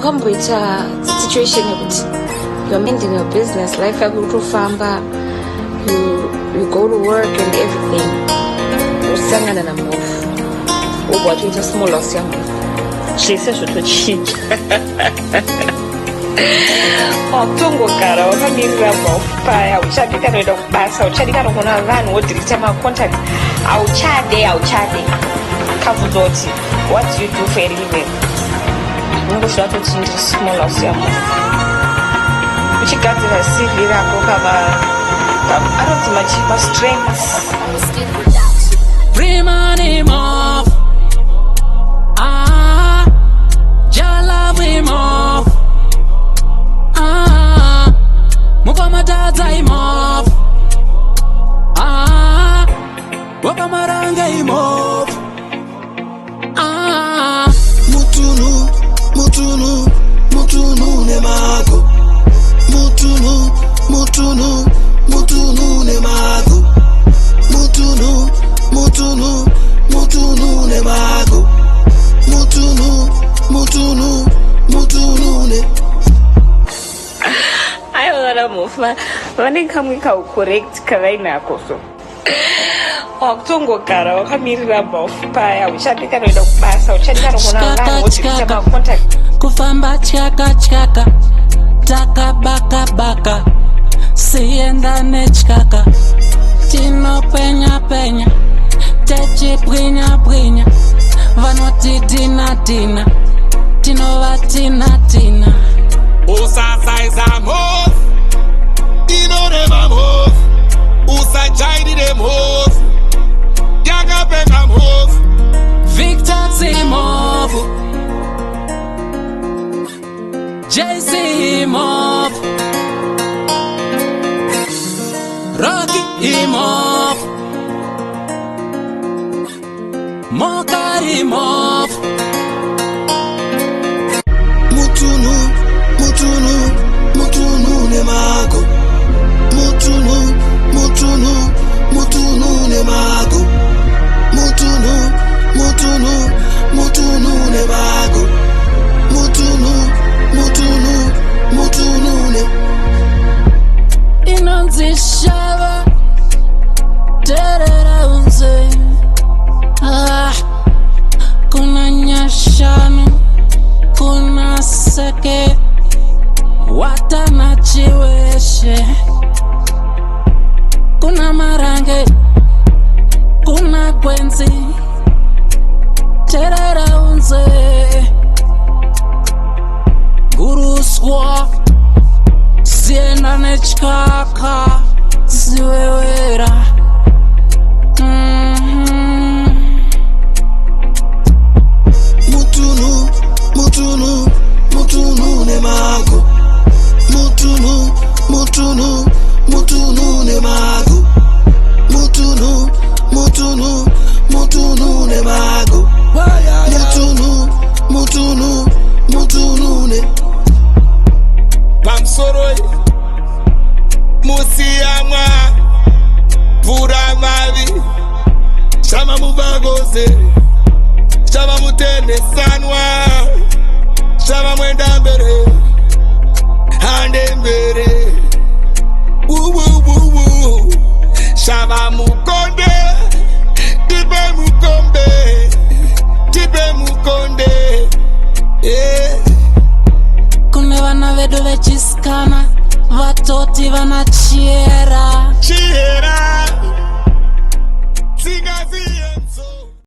wakamboita situation yekuti you're minding your business, life yako kutofamba, you go to work and everything, usangana na Mhofu ubwatoita small loss ya Mhofu zvese zvotochinja. Wakutongogara wakamirira Mhofu paya, uchadi kanoenda kubasa, uchadi kanogona vanhu wodirita macontact, auchade kabvunza kuti what do you do for a living, unongosvika tochinja small loss ya Mhofu uchigadzira CV rako anoti machipa strengths. Free money Mhofu, jala we Mhofu, mukoma Dhadza Mhofu, wapa Marange Mhofu, mutunu ne mago, mutunu ne mago, mutunu ne mago, mutunu ne. Aiona Mhofu vane kamwe kaucorrect kavainako so wakutongogara wakamirira Mhofu paya, uchadi kanoenda kubasa, uchadi kanogona vanhu wodirita macontact, kufamba chaka taka baka sienda nechkaka, tino penya techibwinya vanoti dina tinova tina Usasaiza Mhofu, inoreva Mhofu, usajairire Mhofu, yakapenda Mhofu. Victor Mhofu, JC Mhofu, Rocky Mhofu, Mokari Mhofu, mutunu ne mago, mutunu ne mago, mutunu ne mago, mutunu ne. Inonzi shava terera unze, kuna nyashanu, kuna seke, watana chiweshe, kuna Marange, kuna gwenzi, terera unze, guruswa, sienda nechkaka, ziwewera. Mutunu ne mago, mutunu ne mago, mutunu ne mago, mutunu ne. Pamsoroi musiyamwa vura mavi, shama mubagoze, shama mutende sanwa, shama mwenda mbere, hande mbere, shama mukonde, tipe mukonde, yeah. Kune vana vedu vechiskana, vatoti vanachiera,